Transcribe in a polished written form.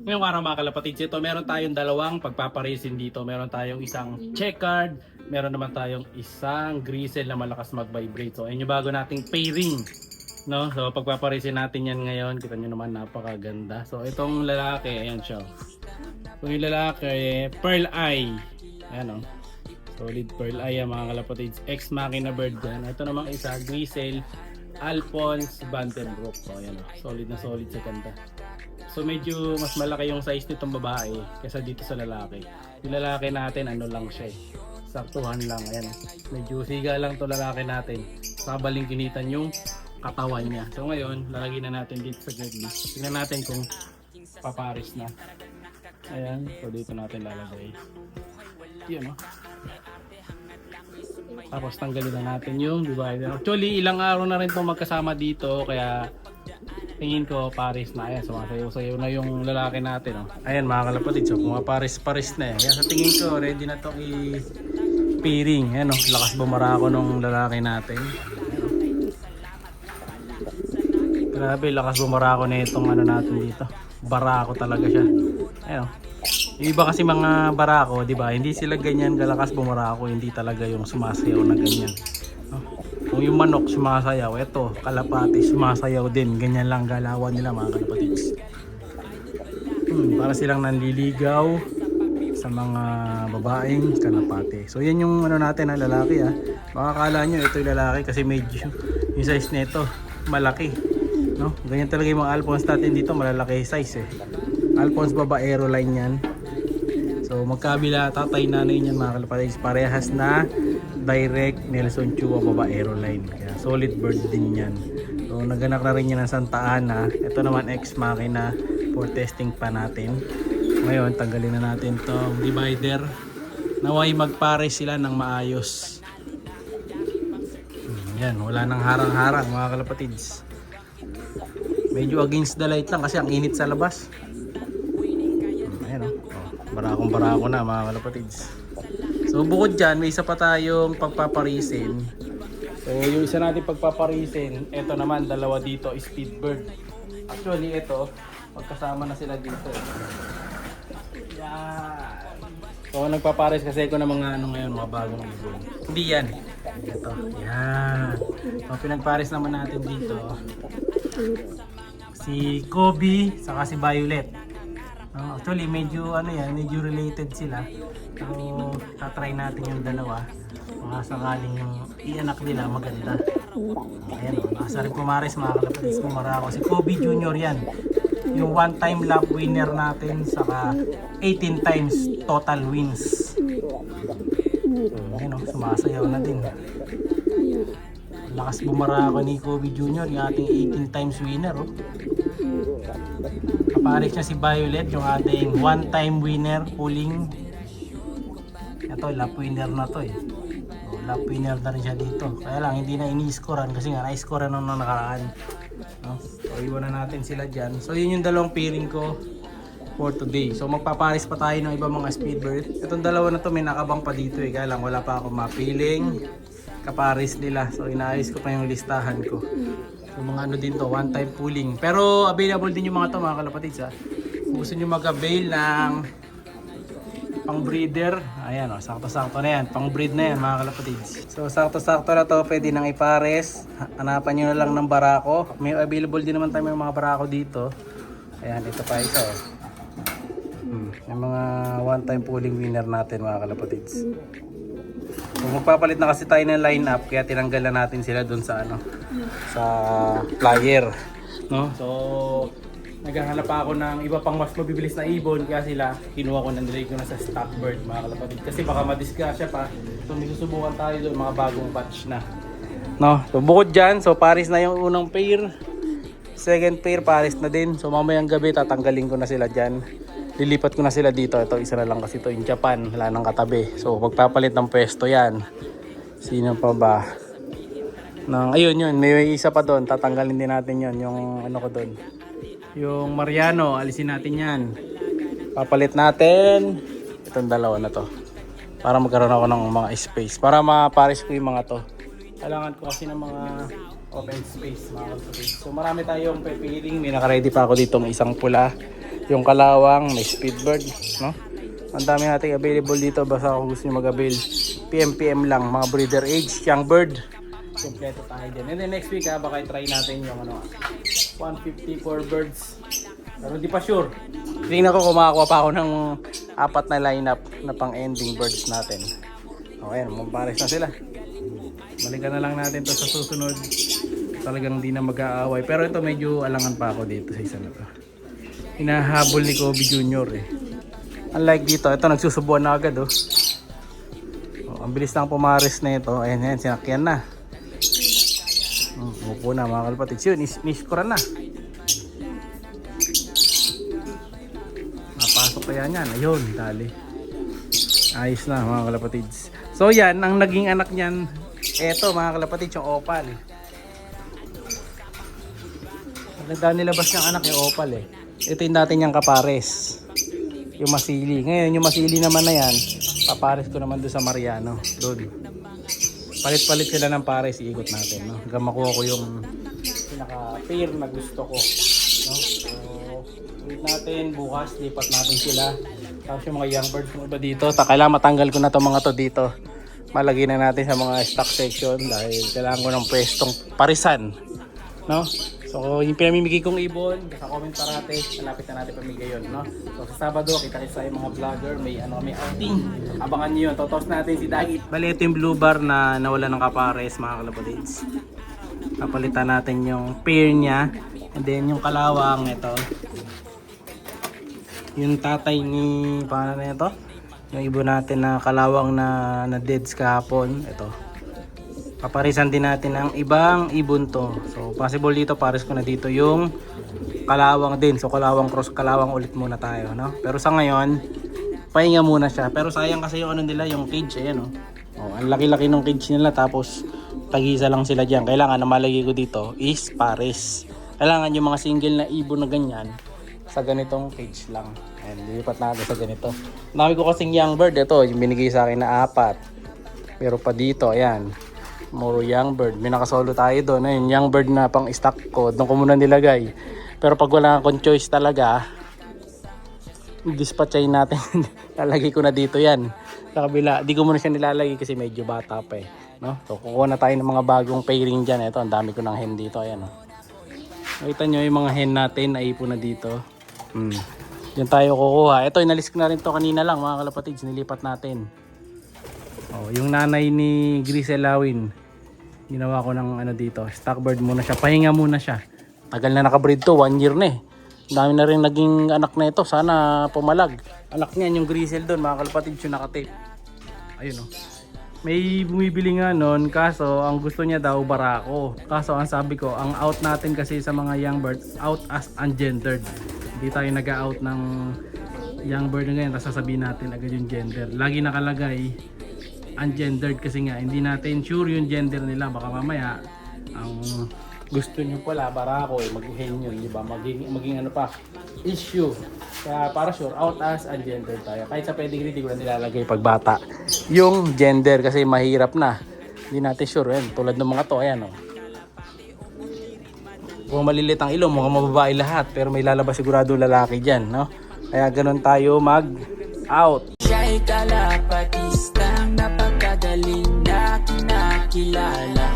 Ngayong araw mga kalapatids, ito meron tayong dalawang pagpaparisin dito. Meron tayong isang checkered, meron naman tayong isang gristle na malakas mag-vibrate. So ayun yung bago nating pairing. No? So pagpaparisin natin yan ngayon. Kita nyo naman napakaganda. So itong lalaki, ayan siya. So yung lalaki, pearl eye. Ayan o. Solid pearl eye yan mga kalapatids. Ex machina bird yan. Ito namang isa, gristle, Alphonse Vandenbroek. So ayan o. Solid na solid sa ganda. So medyo mas malaki yung size nitong babae kaysa dito sa lalaki. Yung lalaki natin ano lang siya eh. Saktuhan lang. Ayan. Medyo siga lang to lalaki natin. Sabaling kinitan yung katawan niya. So ngayon, lalagyan na natin dito sa gridley. Tingnan natin kung paparis na. Ayan. So dito natin lalagay. Yun o. Tapos tanggalin na natin yung divider. Actually, ilang araw na rin itong magkasama dito. Kaya tingin ko pares na. Ayan, sumasayaw-sayaw na yung lalaki natin. Oh. Ayan mga kalapatid, so pumapares-pares na. Ayan, sa tingin ko ready na itong i-pairing. Ayan, oh, lakas bumarako nung lalaki natin. Grabe, lakas bumarako na itong ano natin dito. Barako talaga siya. Ayan, oh. Yung iba kasi mga barako, di ba? Hindi sila ganyan kalakas bumarako, hindi talaga yung sumasayaw na ganyan. Oh. Kung yung manok sumasayaw, eto, kalapati sumasayaw din. Ganyan lang galawan nila mga kalapatids. Para silang nanliligaw sa mga babaeng kalapati. So yan yung ano natin na lalaki ah. Baka kala nyo ito yung lalaki kasi medyo yung size nito malaki. No? Ganyan talaga yung mga Alphonse natin dito, malalaki size eh. Alphonse babaero line yan. So magkabila tatay nanay niyan mga kalapatids, parehas na direct Nelson Chua babaero line. Kaya solid bird din yan. So naganak na rin yan ng Santa Ana. Ito naman ex machina for testing pa natin. Ngayon tanggalin na natin tong divider. Naway magpares sila ng maayos. Yan, wala nang harang-harang mga kalapatids. Medyo against the light lang kasi ang init sa labas. Ayan o. Barakong-barako na mga kalapatids. So bukod dyan, may isa pa tayong pagpaparisin. So yung isa natin pagpaparisin, ito naman dalawa dito, speedbird. Actually ito, magkasama na sila dito. Yan. So nagpaparis kasi ako ng mga ano ngayon, mga bagong ibon. Hindi yan. Ito. Yan. So pinagparis naman natin dito. Si Kobe, saka si Violet. Actually medyo ano yan, medyo related sila. Pero tatry natin yung dalawa. Mga sakaling yung ianak nila maganda. Ayan o, nasa rin pumares mga kalapatids, pumarako. Si Kobe Jr. yan. Yung one time lap winner natin, saka 18 times total wins. Ayan o, sumasayaw na din. Lakas bumarako ni Kobe Jr. yung ating 18 times winner oh. Kapares niya si Violet, yung ating one time winner pulling. Ito, lap winner na to eh. So, lap winner na rin siya dito. Kaya lang hindi na ini-scorean kasi nga na-scorean nung nakaraan. No? So iwan na natin sila dyan. So yun yung dalawang pairing ko for today. So magpaparis pa tayo ng ibang mga speedbird. Itong dalawa na to may nakabang pa dito eh. Kaya lang wala pa ako mapiling kaparis nila. So inaayos ko pa yung listahan ko. So mga ano din to, one time pooling. Pero available din yung mga to mga kalapatids ha. Kung gusto nyo mag-avail ng pang breeder, ayan o, sakto-sakto na yan. Pang breed na yan mga kalapatids. So sakto-sakto na to, pwede nang ipares. Hanapan nyo na lang ng barako. May available din naman tayo ng mga barako dito. Ayan, ito pa ito. Yung mga one time pooling winner natin mga kalapatids. So magpapalit na kasi tayo ng lineup kaya tinanggal na natin sila doon sa ano, sa flyer, no? So naghahanap ako ng iba pang mas mabibilis na ibon kaya sila kinuha ko na, nilagay ko na sa stock bird mga kalapatid kasi baka madisgrasya pa. So may susubukan tayo doon mga bagong batch na, no? So bukod dyan, so pares na yung unang pair, second pair pares na din. So mamayang gabi tatanggalin ko na sila dyan. Lilipat ko na sila dito. Ito isa na lang kasi ito in Japan, wala nang katabi. So magpapalit ng pwesto yan. Sino pa ba? Ayun yun, may isa pa doon. Tatanggalin din natin yun, yung ano ko doon. Yung Mariano, alisin natin yan. Papalit natin itong dalawa na to. Para magkaroon ako ng mga space. Para mapares ko yung mga to. Kailangan ko kasi ng mga open space mga kapatid. So marami tayong preparing. May naka-ready pa ako ditong isang pula. yung kalawang, may speedbird, no? Ang dami nating available dito, basta kung gusto nyo mag-avail, PM lang, mga breeder age, young bird. Kompleto tayo din. And then next week baka try natin yung 154 birds. Pero di pa sure. Tingnan ko kung makakuha pa ako ng 4 na lineup na pang ending birds natin. Okay, mampares na sila. Balikan na lang natin to sa susunod. Talagang di na mag-aaway. Pero ito medyo alangan pa ako dito sa isa na to. Hinahabol ni Kobe Jr. Unlike dito, ito nagsusubuan na agad ang bilis lang pumares na ito. Ayan, sinakyan na. Umupo na mga kalapatids. Yun, niskuran na. Napasok kaya yan. Ayun, dali. Ayos na mga kalapatids. So yan, ang naging anak niyan, eto mga kalapatids, yung opal. Maganda nilabas niyang anak yung opal Ito yung dati niyang kapares. Yung masili. Ngayon, yung masili naman na yan, papares ko naman doon sa Mariano. Doon. Palit-palit sila ng pares, iikot natin, no? Hanggang makuha ko yung pinaka-pair na gusto ko, no? So, wait natin, bukas, lipat natin sila. Tapos yung mga young birds mo ba dito, kailangan matanggal ko na itong mga to dito. Malagay na natin sa mga stock section dahil kailangan ko ng pwestong parisan, no? So, yung pinamimigay kong ibon, sa comment parate, malapit na natin pamigay yun, no? So, sa Sabado, kita sa mga vlogger, may outing. Abangan nyo yun, totos natin si Dagit. Bali, ito yung blue bar na nawala ng kapares, mga kalapatids. Kapalitan natin yung pair niya. And then, yung kalawang, ito. Yung tatay ni, paano na ito? Yung ibon natin na kalawang na deads kahapon, ito. Paparisan din natin ang ibang ibon to. So possible dito pares ko na dito yung kalawang din. So kalawang cross kalawang ulit muna tayo, no? Pero sa ngayon, pahinga muna siya. Pero sayang kasi yung ano nila, yung cage, ayan ang laki-laki ng cage nila tapos tag-isa lang sila diyan. Kailangan na malagay ko dito is pares. Kailangan yung mga single na ibon na ganyan sa ganitong cage lang. And lilipat natin sa ganito. Dami ko kasing young bird, ito yung binigay sa akin na 4. Pero pa dito, ayan. More young bird. May nakasolo tayo doon. Ayun, young bird na pang stock ko. Doon ko muna nilagay. Pero pag wala akong choice talaga, dispatchin natin. Lalagay ko na dito yan. Sa kabila. Di ko muna siya nilalagay kasi medyo bata pa no? So kukuha na tayo ng mga bagong pairing dyan. Ito, ang dami ko ng hen dito. Ayan Nakita nyo yung mga hen natin. Naipon na dito. Diyan tayo kukuha. Ito, inalis ko na rin to kanina lang mga kalapatids. Nilipat natin. Yung nanay ni Grisel Lawin, ginawa ko ng dito, stock bird muna siya, pahinga muna siya. Tagal na nakabreed to, 1 year na Dami na rin naging anak na ito, sana pumalag. Anak niyan yung Grisel doon, mga kalapatids, yung nakatape. Ayun May bumibili nga noon, kaso ang gusto niya daw barako. Kaso ang sabi ko, ang out natin kasi sa mga young bird, out as ungendered. Hindi tayo nag-out ng young bird na ganyan, tapos sasabihin natin agad yung gender. Lagi nakalagay ungendered kasi nga hindi natin sure yung gender nila, baka mamaya ang gusto nyo pala barako mag-hen yun, di ba? Maging issue. Kaya para sure out as ungendered tayo. Kahit sa pedigree di ko na nilalagay pag bata yung gender kasi mahirap na, hindi natin sure tulad ng mga to, ayan kung malilit ang ilong mukhang mababae lahat pero may lalabas sigurado lalaki dyan, no? Kaya ganun tayo mag out. Siya'y kalapatistang napakagaling na kinakilala.